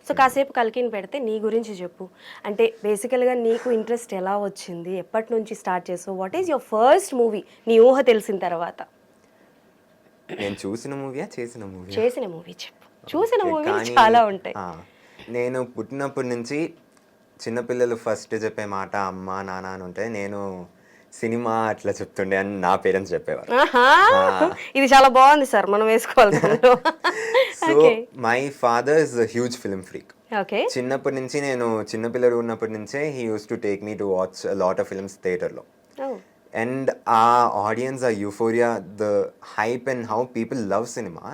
So కాసేపు కలికిని పెడితే నీ గురించి చెప్పు. అంటే బేసికల్గా నీకు ఇంట్రెస్ట్ ఎలా వచ్చింది, ఎప్పటి నుంచి స్టార్ట్ చేసావు, what is your first movie నీ ఊహ తెలిసిన తర్వాత? నేను చూసిన మూవీయా చేసిన మూవీ? చేసిన మూవీ చెప్పు. చూసిన మూవీలు చాలా ఉంటాయి. నేను పుట్టినప్పటి నుంచి చిన్నపిల్లలు ఫస్ట్ చెప్పే మాట అమ్మ నాన్న అని ఉంటాయి. నేను సినిమా అట్లా చెప్తుండే అని నా పేరెంట్స్ చెప్పేవారు. ఇది చాలా బాగుంది సార్, మనం వేసుకోవాలి. So my father is a huge film freak. Okay. చిన్నప్పటి నుంచి నేను చిన్నపిల్లలు ఉన్నప్పటి నుంచే he used to take me to watch lot of films థియేటర్లో. అండ్ ఆ ఆడియన్స్, ఆ euphoria, the hype and how people love cinema,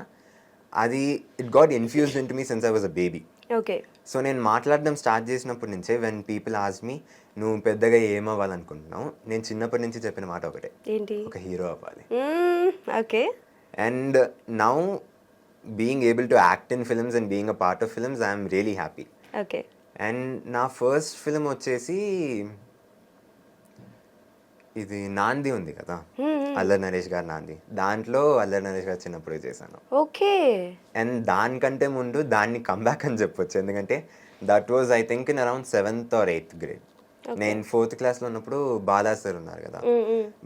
అది it got infused into me since I was a baby. Okay. So నేను మాట్లాడడం start చేసినప్పటి నుంచే when people ask me నువ్వు పెద్దగా ఏమవ్వాలనుకుంటున్నావు, నేను చిన్నప్పటి నుంచి చెప్పిన మాట ఒకటే, ఏంటి? ఒక హీరో అవ్వాలి. Okay. And now being able to act in films and being a part of films I'm really happy. Okay. And నా ఫస్ట్ ఫిల్మ్ వచ్చేసి ఇది నాంది ఉంది కదా, అల్లరి నరేష్ గారు నాంది, దాంట్లో అల్లరి నరేష్ గారు చిన్నప్పుడు చేశాను. ఓకే. అండ్ దానికంటే ముందు దాన్ని కంబ్యాక్ అని చెప్పొచ్చు, ఎందుకంటే that was I think in around 7th or 8th grade. నేను 4th క్లాస్లో ఉన్నప్పుడు బాలా సార్ ఉన్నారు కదా,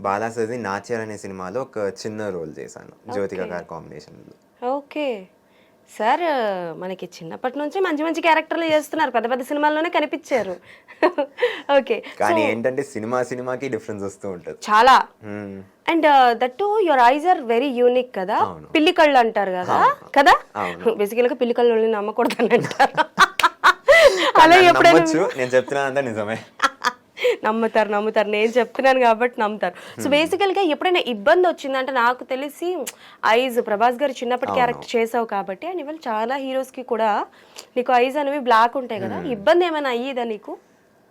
బాలా సార్ది నాచ్యార్ అనే సినిమాలో ఒక చిన్న రోల్ చేశాను జ్యోతిక గారి కాంబినేషన్లో. ఓకే సార్, మనకి చిన్నప్పటి నుంచి మంచి మంచి క్యారెక్టర్లు చేస్తున్నారు, పెద్ద పెద్ద సినిమాల్లోనే కనిపించారు. ఓకే. కానీ ఏంటంటే సినిమాకి డిఫరెన్స్ వస్తూ ఉంటుంది చాలా. And that to your eyes are very unique కదా, పిల్లి కళ్ళు అంటారు కదా కదా, బేసికల్ గా పిల్లి కళ్ళు నమ్మకూడదని అంటారు. అలా ఎప్పుడైనా నేను చెప్తున్నా నిజమే, నమ్ముతారు, నేను చెప్తున్నాను కాబట్టి నమ్ముతారు. సో బేసికల్గా ఎప్పుడైనా ఇబ్బంది వచ్చిందంటే, నాకు తెలిసి ఐజ్ ప్రభాస్ గారు చిన్నప్పటి క్యారెక్టర్ చేసావు కాబట్టి, అండ్ ఇవాళ చాలా హీరోస్కి కూడా నీకు ఐజ్ అనేవి బ్లాక్ ఉంటాయి కదా, ఇబ్బంది ఏమైనా అయ్యేదా నీకు?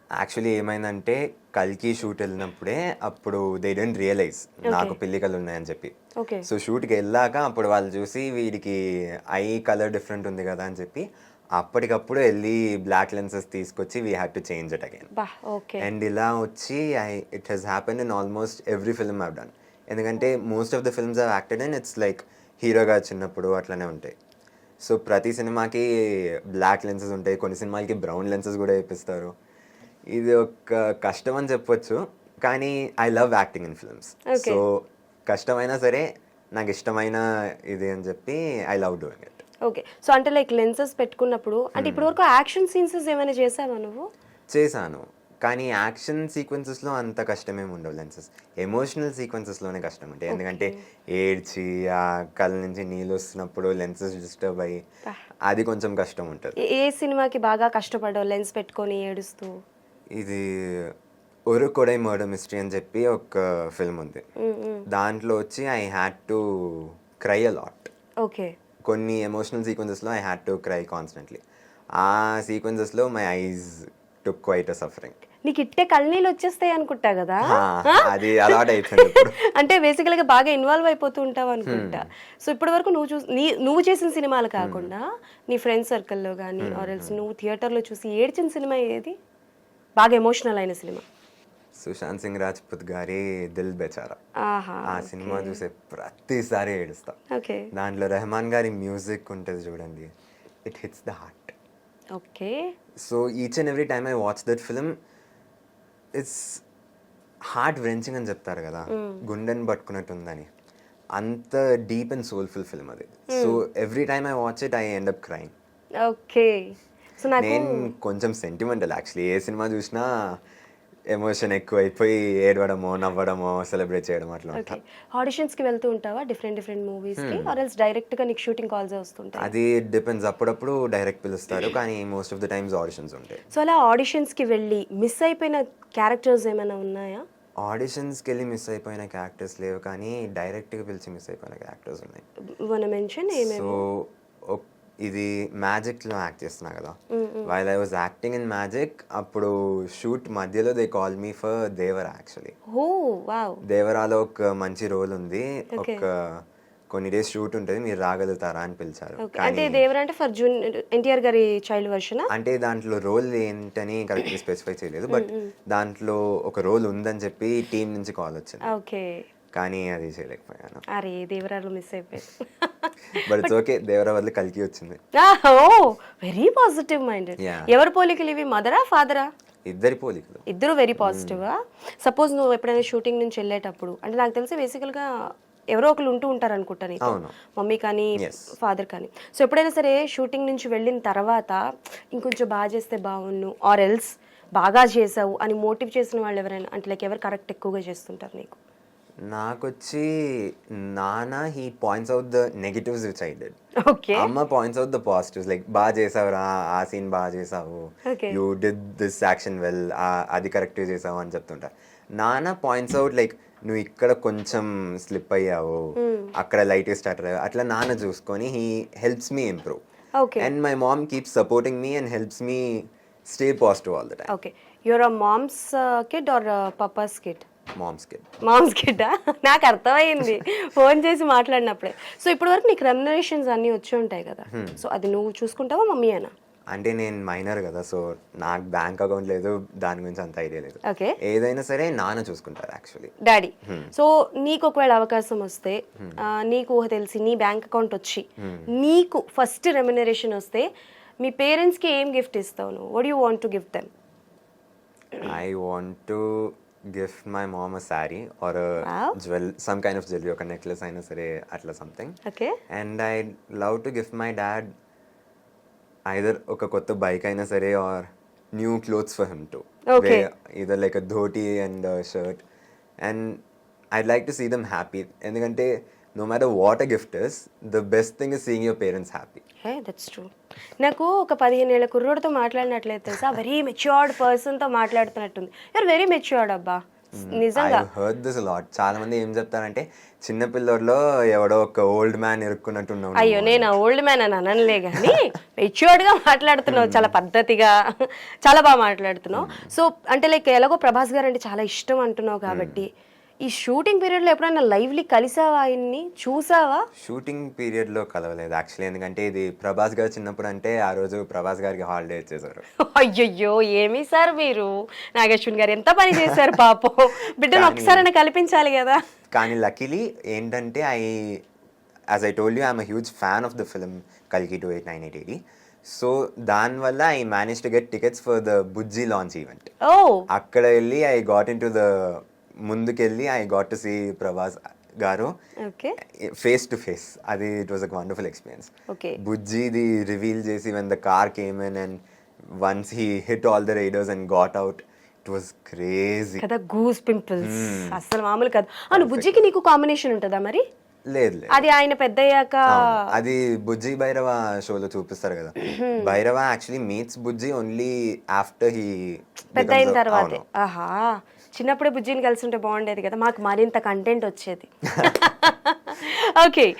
యాక్చువల్లీ ఏమైందంటే కల్కి షూట్ వెళ్ళినప్పుడే అప్పుడు దే డోంట్ రియలైజ్ నాకు పిల్లికలు ఉన్నాయని చెప్పి. సో షూట్కి వెళ్ళాక అప్పుడు వాళ్ళు చూసి వీడికి ఐ కలర్ డిఫరెంట్ ఉంది కదా అని చెప్పి అప్పటికప్పుడు వెళ్ళి బ్లాక్ లెన్సెస్ తీసుకొచ్చి we had to change it again. And ఇలా వచ్చి it has happened in almost every film I've done. ఎందుకంటే most of the films I've acted in it's like హీరోగా చిన్నప్పుడు అట్లనే ఉంటాయి. సో ప్రతి సినిమాకి బ్లాక్ లెన్సెస్ ఉంటాయి, కొన్ని సినిమాలకి బ్రౌన్ లెన్సెస్ కూడా వేపిస్తారు. ఇది ఒక కష్టం అని చెప్పొచ్చు, కానీ I love acting in films. So కష్టమైనా సరే నాకు ఇష్టమైన ఇది అని చెప్పి I love doing it. Okay. So అంటే లైక్ లెన్సెస్ పెట్టుకున్నప్పుడు, అంటే ఇప్పటి వరకు యాక్షన్ సీన్స్ ఏమైనా చేసావా నువ్వు? చేశాను, కానీ యాక్షన్ సీక్వెన్సెస్లో అంత కష్టమేమి ఉండవు. లెన్సెస్ ఎమోషనల్ సీక్వెన్సెస్లోనే కష్టం ఉంటాయి, ఎందుకంటే ఏడ్చి ఆ కళ్ళ నుంచి నీళ్ళు వస్తున్నప్పుడు లెన్సెస్ డిస్టర్బ్ అయ్యి అది కొంచెం కష్టం ఉంటుంది. ఏ సినిమాకి బాగా కష్టపడ్డావు లెన్స్ పెట్టుకొని ఏడుస్తూ? ఇది ఒరు కొడై మర్డర్ మిస్టరీ అని చెప్పి ఒక ఫిల్మ్ ఉంది, దాంట్లో వచ్చి I had to cry a lot. Okay. కొన్ని ఎమోషనల్ సీక్వెన్సెస్లో I had to cry constantly. ఆ సీక్వెన్సెస్లో my eyes took quite a suffering. నీకు ఇట్టే కళ్ళనీళ్ళు వచ్చేస్తాయి అనుకుంటా కదా, అది అలవాటు అయిపోయింది. అంటే బేసికల్గా బాగా ఇన్వాల్వ్ అయిపోతూ ఉంటావు అనుకుంటా. సో ఇప్పటి వరకు నువ్వు చేసిన సినిమాలు కాకుండా నీ ఫ్రెండ్స్ సర్కిల్లో కానీ ఆర్ ఎల్స్ నువ్వు థియేటర్లో చూసి ఏడ్చిన సినిమా ఏది, బాగా ఎమోషనల్ అయిన సినిమా? సుశాంత్ సింగ్ రాజ్పుత్ గారి దిల్ బేచారా, ఆ సినిమా చూసే ప్రతిసారి ఏడుస్తా. దాంట్లో రెహమాన్ గారి మ్యూజిక్ ఉంటుంది చూడండి, it hits the heart. Okay. So each and every time I watch that film, it's heart wrenching అని చెప్తారు కదా, గుండెని పట్టుకున్నట్టు ఉందని, అంత డీప్ అండ్ సోల్ఫుల్ ఫిల్మ్ అది. So every time I watch it I end up crying. Okay. నేను కొంచెం సెంటిమెంటల్ యాక్చువల్లీ, ఏ సినిమా చూసినా ఎమోషన్ ఎక్కువైపోయి ఏడవడమో నవ్వడమో సెలబ్రేట్ చేయడం అట్లా. ఆడిషన్స్కి వెళ్తూ ఉంటావా డిఫరెంట్ మూవీస్కి, ఆర్ ఎల్స్ డైరెక్ట్గా నీకు షూటింగ్ కాల్స్ వస్తుంటాయి? అది డిపెండ్స్, అప్పుడప్పుడు డైరెక్ట్ పిలుస్తారు, కానీ most of the times auditions ఉంటాయి. సో అలా ఆడిషన్స్కి వెళ్ళి మిస్ అయిపోయిన క్యారెక్టర్స్ ఏమైనా ఉన్నాయా? ఆడిషన్స్కి వెళ్ళి మిస్ అయిపోయిన క్యారెక్టర్స్ లేవు, కానీ డైరెక్ట్గా పిలిచి మిస్ అయిపోయిన క్యారెక్టర్స్ ఉన్నాయి. సో ఇది మ్యాజిక్లో యాక్ట్ చేస్తున్నా కదా, while I was acting in magic, అప్పుడు షూట్ మధ్యలో they call me for Devara. Actually దేవరాలో ఒక మంచి రోల్ ఉంది, ఒక కొన్ని డేస్ షూట్ ఉంటుంది, మీరు రాగలుగుతారా అని పిలిచారు. అంటే దేవరా అంటే ఫర్ ఎన్టీఆర్ గారి చైల్డ్ వర్షన్? అంటే దాంట్లో రోల్ ఏంటని కరెక్ట్గా స్పెసిఫై చేయలేదు, బట్ దాంట్లో ఒక రోల్ ఉందని చెప్పి టీం నుంచి కాల్ వచ్చింది. కానీ అది చేయలేకపోయాను. అరే దేవరాలు మిస్ అయిపోయారు. బట్ ఇట్స్ ఓకే, దేవరా వల్ల కల్కి వచ్చింది. ఓ వెరీ పాజిటివ్ మైండెడ్. Yeah. ఎవరి పోలికలు ఇవి, మదరా ఫాదరా? ఇద్దరి పోలికలు. ఇద్దరు వెరీ పాజిటివా? సపోజ్ నువ్వు ఎప్పుడైనా షూటింగ్ నుంచి వెళ్ళేటప్పుడు, అంటే నాకు తెలిసి బేసికల్గా ఎవరో ఒకరు ఉంటూ ఉంటారు అనుకుంటా నీతో, అవును. మమ్మీ కానీ ఫాదర్ కానీ. సో ఎప్పుడైనా సరే షూటింగ్ నుంచి వెళ్ళిన తర్వాత ఇంకొంచెం బాగా చేస్తే బాగున్ను ఆర్ ఎల్స్ బాగా చేసావు అని మోటివ్ చేసిన వాళ్ళు ఎవరైనా, అంటే లైక్ ఎవరు కరెక్ట్ ఎక్కువగా చేస్తుంటారు నీకు? నాకొచ్చి నాన్న he points out the negatives which I did. Okay. అమ్మ points out the positives, like బాగా చేసావురా, ఆ సీన్ బాగా చేసావు, Okay. You did this action well, అది కరెక్ట్ చేసావు అని చెప్తుంటారు. నాన్న పాయింట్స్ అవుట్ లైక్ నువ్వు ఇక్కడ కొంచెం స్లిప్ అయ్యావు, అక్కడ లైట్ స్టార్ట్ అయ్యావు, అట్లా నాన్న చూసుకొని he helps me improve. Okay. And my mom keeps supporting me and helps me stay positive all the time. Okay. You're a mom's kid or papa's kid? Mom's kid. మామ్స్ కిడ్డా? నాకు అర్థమైంది phone చేసి మాట్లాడినప్పుడే. So ఇప్పటి వరకు నీకు remunerations అన్నీ వచ్చి ఉంటాయి కదా, సో అది నువ్వు చూసుకుంటావా మమ్మీ అనా? అంటే నేను మైనర్ కదా, సో నాకు బ్యాంక్ అకౌంట్ లేదు, దాని గురించి అంత ఐడియా లేదు. ఓకే. ఏదైనా సరే నాన్న చూసుకుంటారు యాక్చువల్లీ. డాడీ. సో నీకు ఒకవేళ అవకాశం వస్తే, నీకు ఊహ తెలిసి నీ బ్యాంక్ అకౌంట్ వచ్చి నీకు ఫస్ట్ రెమ్యునరేషన్ వస్తే మీ పేరెంట్స్కి ఏం గిఫ్ట్ ఇస్తావు నువ్వు? What you want to give them? I want to gift my mom a sari or some kind of jewellery, ఒక నెక్లెస్ అయినా సరే అట్లా something. Okay. And I love to gift my dad either ఒక కొత్త బైక్ అయినా సరే or new clothes for him to Okay. either like a dhoti and a shirt, and I'd like to see them happy. ఎందుకంటే no matter what a gift is, the best thing is seeing your parents happy. Hey that's true. నాకు ఒక 15 ఏళ్ల కుర్రోడితో మాట్లాడినట్లయితే తెలుసా, very matured పర్సన్తో మాట్లాడుతున్నట్టుంది. You're very matured అబ్బా, నిజంగా. I heard this a lot. చాలా మంది ఏం చెప్తారంటే చిన్న పిల్లోడిలో ఎవడో ఒక ఓల్డ్ మ్యాన్ ఇరుక్కున్నట్టున్నావు. అయ్యో నేను ఆ ఓల్డ్ మ్యాన్ అని అనలే కానీ మెచ్యూర్డ్గా మాట్లాడుతున్నావు, చాలా పద్ధతిగా, చాలా బాగా మాట్లాడుతున్నావు. సో అంటే లైక్ ఎలాగో ప్రభాస్ గారు అంటే చాలా ఇష్టం అంటున్నావు కాబట్టి, ఈ షూటింగ్ పీరియడ్లో ఎప్పుడైనా లైవ్లీ కలిసావా, ఆయన్ని చూసావా? షూటింగ్ పీరియడ్లో కలవలేదు యాక్చువల్లీ, ఎందుకంటే ఇది ప్రభాస్ గారు చిన్నప్పుడు అంటే ఆ రోజు ప్రభాస్ గారికి హాలిడే ఇచ్చేసారు. అయ్యయ్యో ఏమి సార్ మీరు, నాగేశ్వన్ గారు ఎంత పని చేశారు పాపం, బిడ్డను ఒకసారైనా కల్పించాలి కదా. కానీ లక్కీలీ ఏంటంటే as I told you I'm a huge fan of the film కల్కి 289880. సో దానివల్ల I manage to get tickets for the Bujji launch event. ఓ అక్కడ వెళ్ళి I got into the ముందుకెళ్ళి I got to see Prabhas గారు okay. Face to face. అది it was a wonderful experience. Okay. బుజ్జిది reveal చేసి when the car came in and once he hit all the riders and got out, it was crazy కదా, goose pimples అసలు మామూలు కాదు. అవును, బుజ్జికి నీకు combination ఉంటుందా మరి? లేదు లేదు, అది ఆయన పెద్ద అయ్యాక అది బుజ్జి భైరవ షోలో చూపిస్తారు కదా. Bhairava actually meets Bujji only after he పెద్ద అయిన తర్వాత. ఆహా, చిన్నప్పుడే బుజ్జిని కలిసి ఉంటే బాగుండేది కదా, మాకు మరింత కంటెంట్ వచ్చేది. ఓకే,